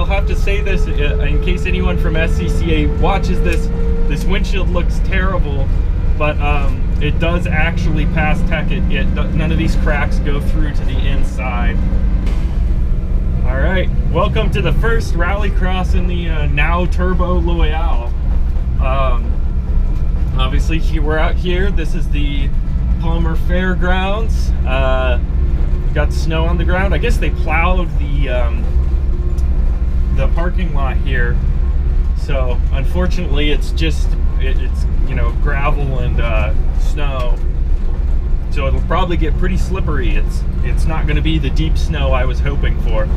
have to say this in case anyone from SCCA watches this. This windshield looks terrible, but it does actually pass tech. None of these cracks go through to the inside. All right, welcome to the first Rallycross in the now Turbo Loyale. Obviously, we're out here. This is the Palmer Fairgrounds. We've got snow on the ground. I guess they plowed the parking lot here. So unfortunately, it's just it's you know, gravel and snow. So it'll probably get pretty slippery. It's not going to be the deep snow I was hoping for.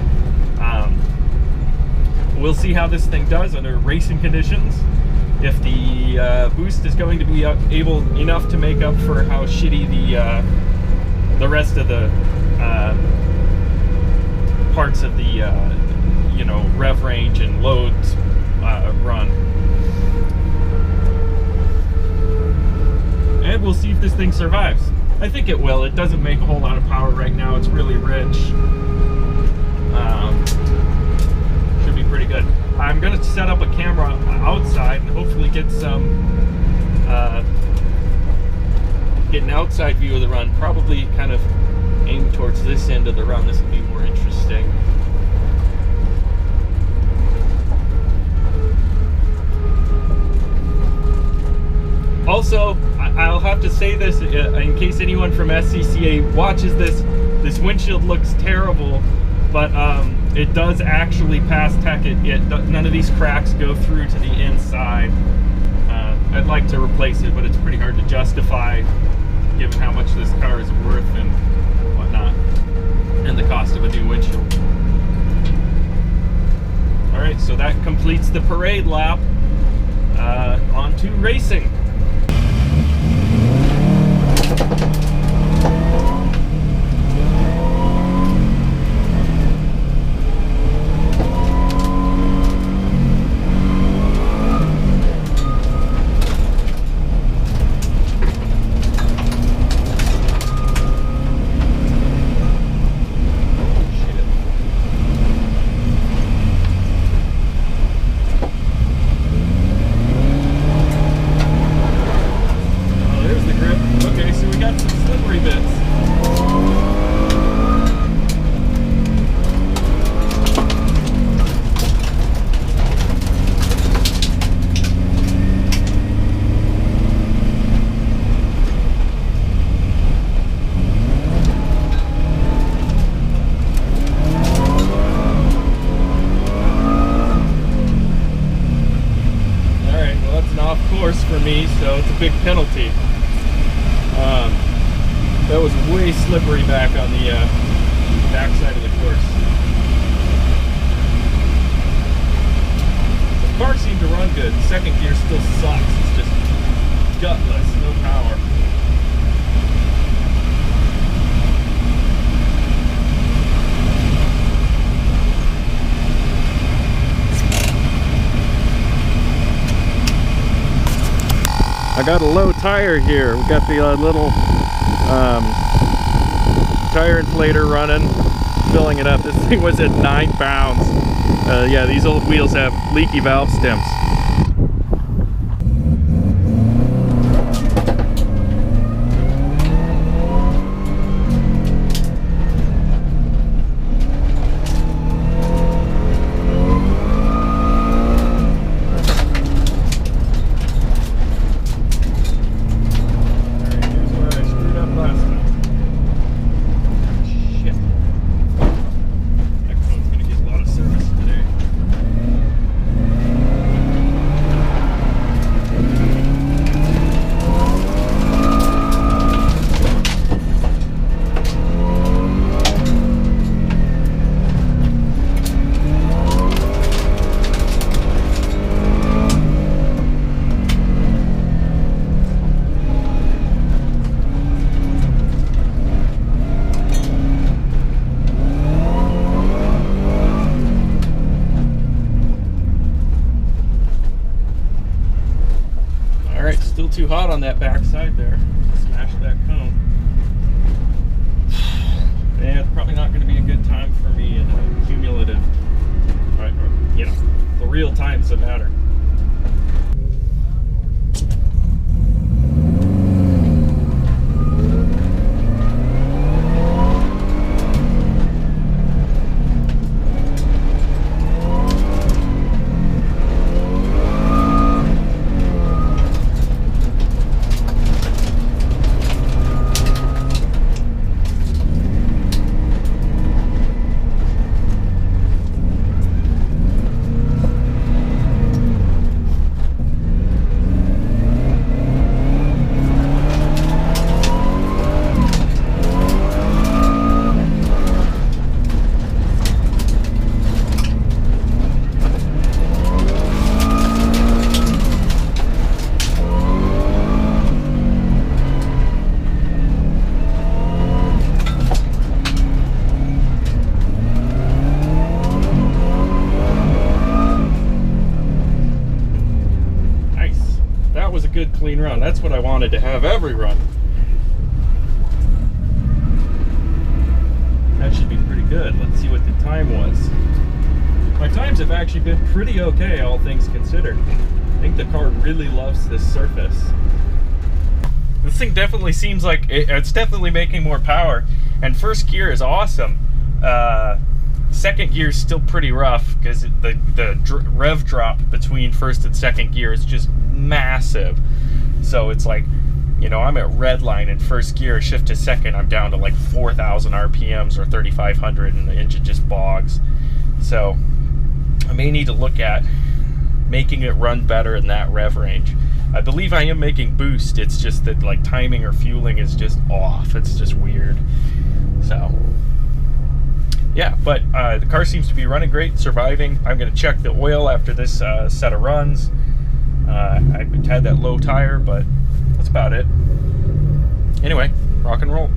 We'll see how this thing does under racing conditions. If the boost is going to be able enough to make up for how shitty the rest of the parts of the you know, rev range and loads run. And we'll see if this thing survives. I think it will. It doesn't make a whole lot of power right now. It's really rich. Should be pretty good. I'm going to set up a camera outside and hopefully get some get an outside view of the run. Probably kind of aim towards this end of the run. This will be more interesting. Also, I'll have to say this in case anyone from SCCA watches this. This windshield looks terrible, but it does actually pass tech. None of these cracks go through to the inside. I'd like to replace it, but it's pretty hard to justify given how much this car is worth and whatnot, and the cost of a new windshield. Alright, so that completes the parade lap. On to racing. For me, so it's a big penalty. That was way slippery back on the back side of the course. The car seemed to run good. Second gear still sucks. It's just gutless, no power. I got a low tire here. We got the little tire inflator running, filling it up. This thing was at 9 pounds. Yeah, these old wheels have leaky valve stems. Still too hot on that back side there. Smashed that cone. Yeah, it's probably not going to be a good time for me in a cumulative. All right. real times that matter. Good clean run. That's what I wanted to have every run. That should be pretty good. Let's see what the time was. My times have actually been pretty okay, all things considered. I think the car really loves this surface. This thing definitely seems like it's definitely making more power, and first gear is awesome. Second gear is still pretty rough because the rev drop between first and second gear is just massive. So it's like, you know, I'm at red line in first gear, shift to second, I'm down to like 4,000 RPMs or 3,500, and the engine just bogs. So I may need to look at making it run better in that rev range. I believe I am making boost, it's just that like timing or fueling is just off. It's just weird. So yeah, but the car seems to be running great, surviving. I'm going to check the oil after this set of runs. I had that low tire, but that's about it. Anyway, rock and roll.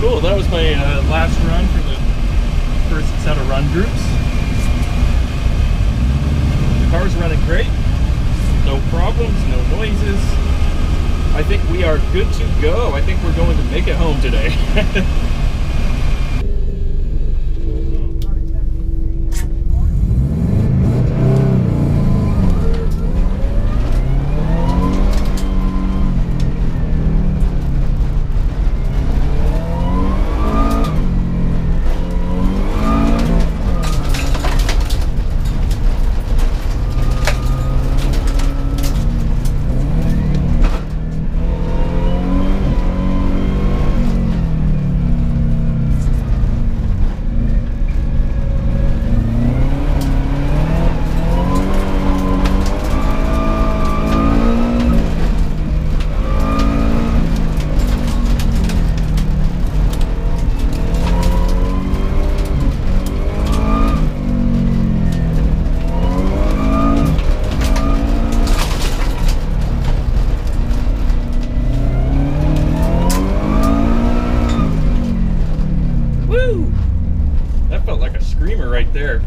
Cool, that was my last run for the first set of run groups. The car's running great, no problems, no noises. I think we are good to go. I think we're going to make it home today. Right there.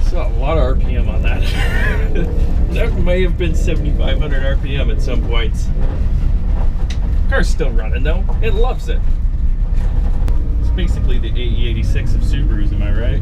So a lot of RPM on that. That may have been 7,500 RPM at some points. Car's still running though. It loves it. It's basically the AE86 of Subarus, am I right?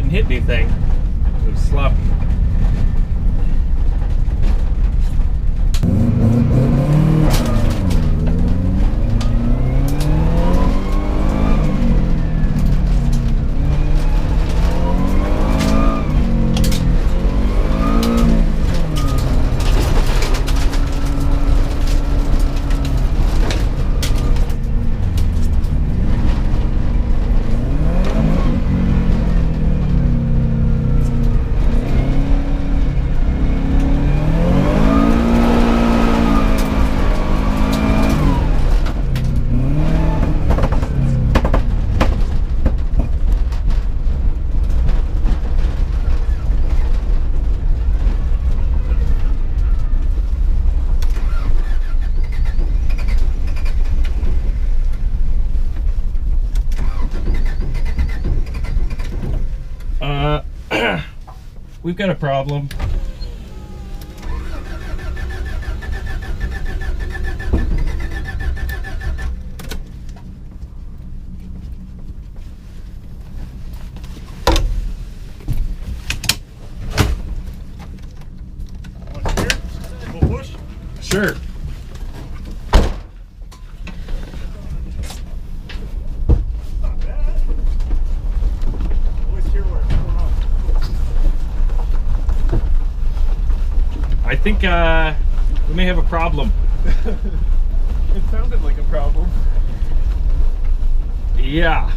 didn't hit anything. It was sloppy. We've got a problem. Sure. I think we may have a problem. It sounded like a problem. Yeah.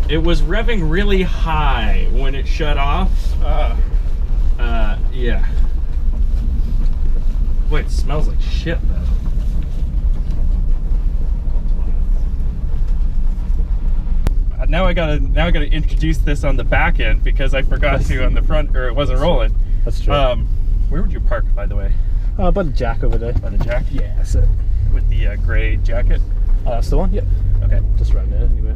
It was revving really high when it shut off. Yeah. Boy, it smells like shit though. Now I gotta introduce this on the back end because I forgot to on the front, or it wasn't rolling. That's true. Where would you park, by the way? By the jack over there. By the jack? Yeah, that's it. With the gray jacket? That's the one, yep. Okay. Just around there anyway.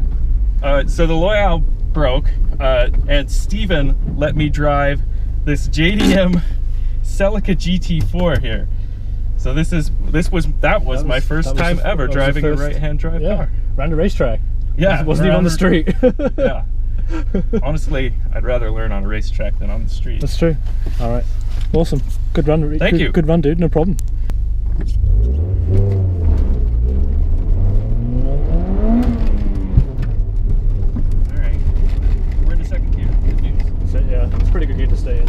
So the Loyale broke, and Steven let me drive this JDM Celica GT4 here. So that was my first time ever driving a right-hand drive car. Around the racetrack. Yeah. It wasn't even on the street. Yeah. Honestly, I'd rather learn on a racetrack than on the street. That's true. All right. Awesome. Good run. Thank you. Good run, dude. No problem. All right. We're in the second gear. Good news. So, yeah, it's pretty good gear to stay in.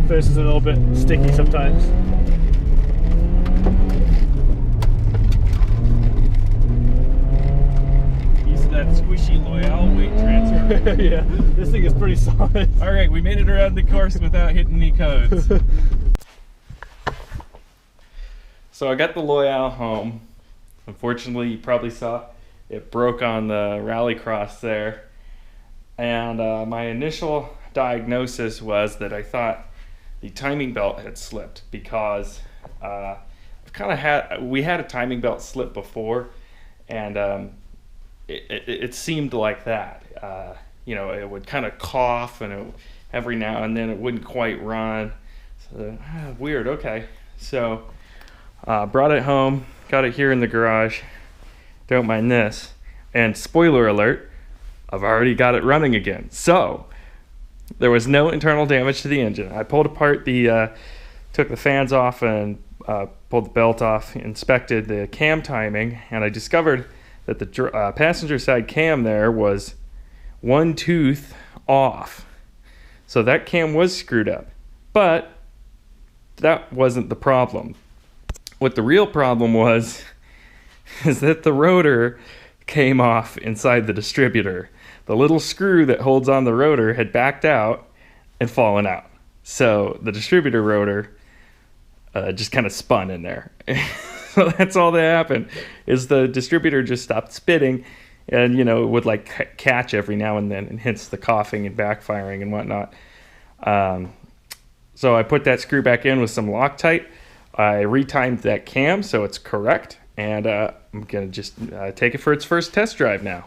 This is a little bit sticky sometimes. Use that squishy Loyale weight transfer. Yeah, this thing is pretty solid. All right, we made it around the course without hitting any codes. So I got the Loyale home. Unfortunately, you probably saw it broke on the Rallycross there. And my initial diagnosis was that I thought the timing belt had slipped because we had a timing belt slip before, and it seemed like that. You know, it would kind of cough, and every now and then it wouldn't quite run. So weird. Okay, so brought it home, got it here in the garage. Don't mind this. And spoiler alert, I've already got it running again. So there was no internal damage to the engine. I pulled apart took the fans off and pulled the belt off, inspected the cam timing, and I discovered that the passenger side cam there was one tooth off. So that cam was screwed up. But that wasn't the problem. What the real problem was is that the rotor came off inside the distributor. The little screw that holds on the rotor had backed out and fallen out. So the distributor rotor just kind of spun in there. So that's all that happened, is the distributor just stopped spitting, and it would like catch every now and then, and hence the coughing and backfiring and whatnot. So I put that screw back in with some Loctite. I retimed that cam so it's correct, and I'm gonna just take it for its first test drive now.